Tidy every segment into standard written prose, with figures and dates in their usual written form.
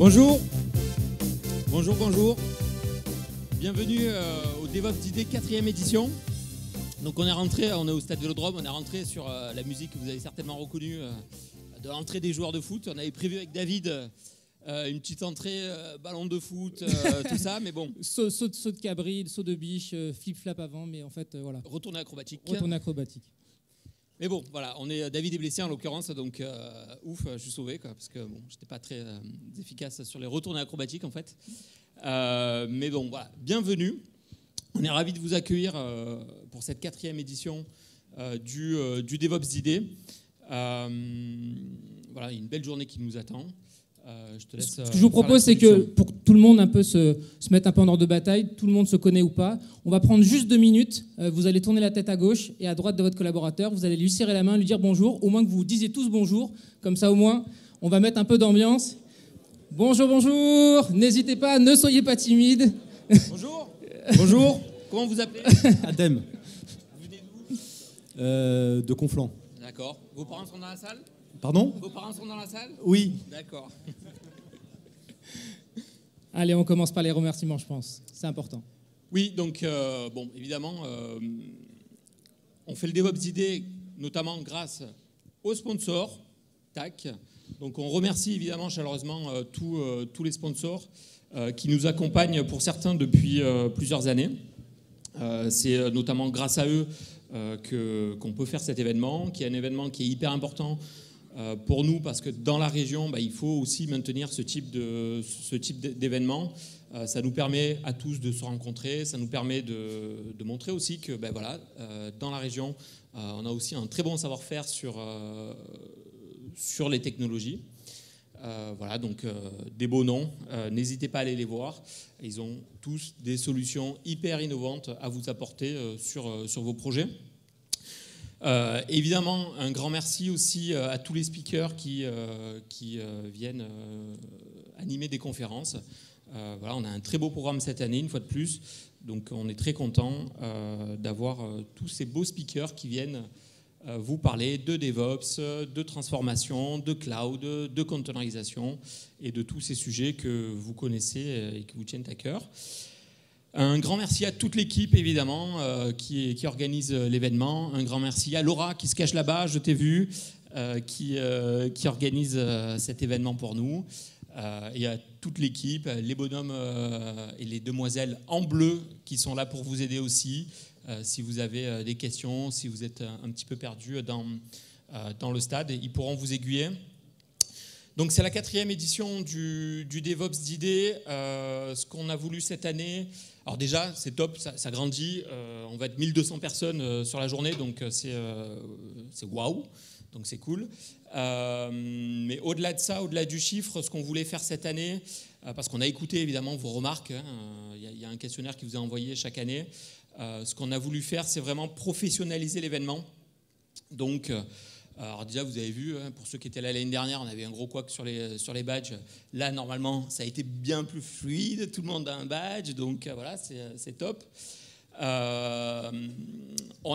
Bonjour. Bonjour, bonjour. Bienvenue au DevOps d'idées 4e édition. Donc on est rentré, on est au stade Vélodrome, on est rentré sur la musique que vous avez certainement reconnue de l'entrée des joueurs de foot. On avait prévu avec David une petite entrée, ballon de foot, tout ça, mais bon. Saut de cabri, saut de biche, flip-flap avant, mais en fait, voilà. Retourné acrobatique. Mais bon, voilà, David est blessé en l'occurrence, donc ouf, je suis sauvé, quoi, parce que bon, j'étais pas très efficace sur les retournées acrobatiques en fait. Mais bon, voilà, bienvenue. On est ravis de vous accueillir pour cette 4e édition du DevOps d'idées. Voilà, il y a une belle journée qui nous attend. Je te laisse, ce que je vous propose, c'est que pour que tout le monde un peu se mette un peu en ordre de bataille, tout le monde se connaît ou pas, on va prendre juste 2 minutes, vous allez tourner la tête à gauche et à droite de votre collaborateur, vous allez lui serrer la main, lui dire bonjour, au moins que vous disiez tous bonjour, comme ça au moins on va mettre un peu d'ambiance. Bonjour, bonjour, n'hésitez pas, ne soyez pas timide. Bonjour. Bonjour, comment vous appelez? Adem. Vous venez d'où? De Conflans. D'accord. Vos parents sont dans la salle? Pardon? Vos parents sont dans la salle? Oui. D'accord. Allez, on commence par les remerciements, je pense. C'est important. Oui, donc, bon, évidemment, on fait le DevOps d'idées notamment grâce aux sponsors. Tac. Donc, on remercie évidemment chaleureusement tous les sponsors qui nous accompagnent pour certains depuis plusieurs années. C'est notamment grâce à eux qu'on peut faire cet événement, qui est un événement qui est hyper important pour nous, parce que dans la région, il faut aussi maintenir ce type d'événement. Ça nous permet à tous de se rencontrer, ça nous permet de montrer aussi que voilà, dans la région, on a aussi un très bon savoir-faire sur les technologies. Voilà, donc des beaux noms, n'hésitez pas à aller les voir. Ils ont tous des solutions hyper innovantes à vous apporter sur vos projets. Évidemment, un grand merci aussi à tous les speakers qui viennent animer des conférences. Voilà, on a un très beau programme cette année, une fois de plus. Donc on est très content d'avoir tous ces beaux speakers qui viennent vous parler de DevOps, de transformation, de cloud, de containerisation et de tous ces sujets que vous connaissez et qui vous tiennent à cœur. Un grand merci à toute l'équipe, évidemment, qui organise l'événement. Un grand merci à Laura, qui se cache là-bas, je t'ai vu, qui organise cet événement pour nous. Et à toute l'équipe, les bonhommes et les demoiselles en bleu qui sont là pour vous aider aussi. Si vous avez des questions, si vous êtes un petit peu perdu dans le stade, ils pourront vous aiguiller. Donc c'est la 4e édition du DevOps d'idées. Ce qu'on a voulu cette année, alors déjà c'est top, ça grandit. On va être 1200 personnes sur la journée, donc c'est waouh, donc c'est cool. Mais au-delà de ça, au-delà du chiffre, ce qu'on voulait faire cette année, parce qu'on a écouté évidemment vos remarques, il y a un questionnaire qui vous est envoyé chaque année. Ce qu'on a voulu faire, c'est vraiment professionnaliser l'événement. Donc, alors déjà, vous avez vu, pour ceux qui étaient là l'année dernière, on avait un gros couac sur les badges. Là, normalement, ça a été bien plus fluide. Tout le monde a un badge, donc voilà, c'est top. On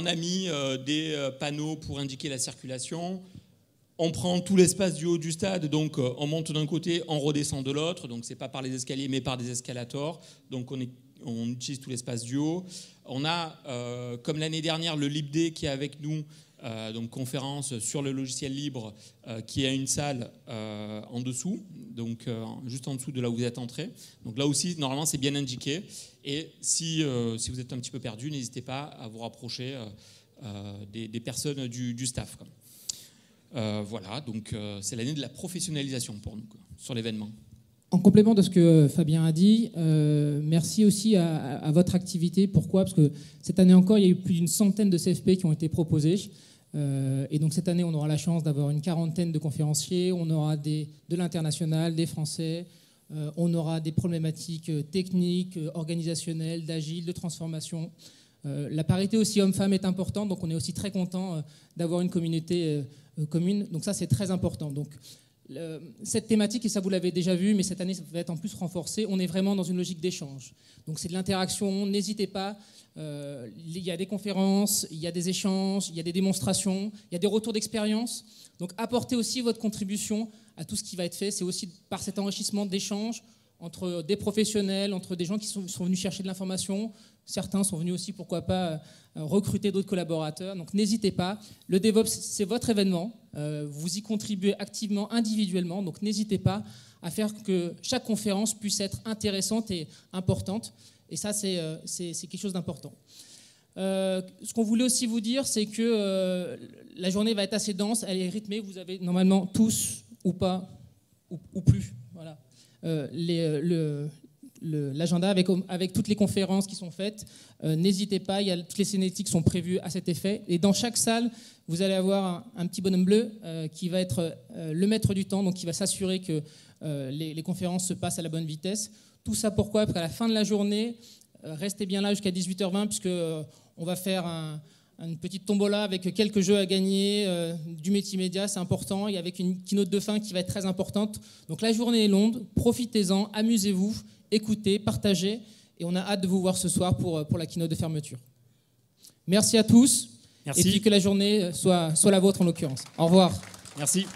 a mis des panneaux pour indiquer la circulation. On prend tout l'espace du haut du stade, donc on monte d'un côté, on redescend de l'autre. Donc, c'est pas par les escaliers, mais par des escalators. Donc, on utilise tout l'espace du haut. On a, comme l'année dernière, le LibD qui est avec nous, donc conférence sur le logiciel libre, qui a une salle en dessous, donc juste en dessous de là où vous êtes entré. Donc là aussi, normalement, c'est bien indiqué. Et si vous êtes un petit peu perdu, n'hésitez pas à vous rapprocher des personnes du staff, quoi. Voilà, donc c'est l'année de la professionnalisation pour nous, quoi, sur l'événement. En complément de ce que Fabien a dit, merci aussi à votre activité. Pourquoi? Parce que cette année encore, il y a eu plus d'une centaine de CFP qui ont été proposés. Et donc cette année, on aura la chance d'avoir une 40aine de conférenciers. On aura de l'international, des Français. On aura des problématiques techniques, organisationnelles, d'agile, de transformation. La parité aussi homme-femme est importante. Donc on est aussi très content d'avoir une communauté commune. Donc ça, c'est très important. Donc, cette thématique, et ça vous l'avez déjà vu, mais cette année ça va être en plus renforcé, on est vraiment dans une logique d'échange. Donc c'est de l'interaction, n'hésitez pas, il y a des conférences, il y a des échanges, il y a des démonstrations, il y a des retours d'expérience. Donc apportez aussi votre contribution à tout ce qui va être fait, c'est aussi par cet enrichissement d'échanges entre des professionnels, entre des gens qui sont venus chercher de l'information. Certains sont venus aussi, pourquoi pas, recruter d'autres collaborateurs. Donc n'hésitez pas. Le DevOps, c'est votre événement. Vous y contribuez activement, individuellement. Donc n'hésitez pas à faire que chaque conférence puisse être intéressante et importante. Et ça, c'est quelque chose d'important. Ce qu'on voulait aussi vous dire, c'est que la journée va être assez dense, elle est rythmée. Vous avez normalement tous, ou pas, ou plus, voilà, l'agenda avec toutes les conférences qui sont faites. N'hésitez pas, toutes les cinétiques sont prévues à cet effet. Et dans chaque salle, vous allez avoir un petit bonhomme bleu qui va être le maître du temps, donc qui va s'assurer que les conférences se passent à la bonne vitesse. Tout ça pourquoi ? Parce qu'à la fin de la journée, restez bien là jusqu'à 18h20, puisqu'on va faire une petite tombola avec quelques jeux à gagner, du multimédia, c'est important, et avec une keynote de fin qui va être très importante. Donc la journée est longue, profitez-en, amusez-vous, écoutez, partagez, et on a hâte de vous voir ce soir pour la keynote de fermeture. Merci à tous, Merci. Et puis que la journée soit la vôtre en l'occurrence. Au revoir. Merci.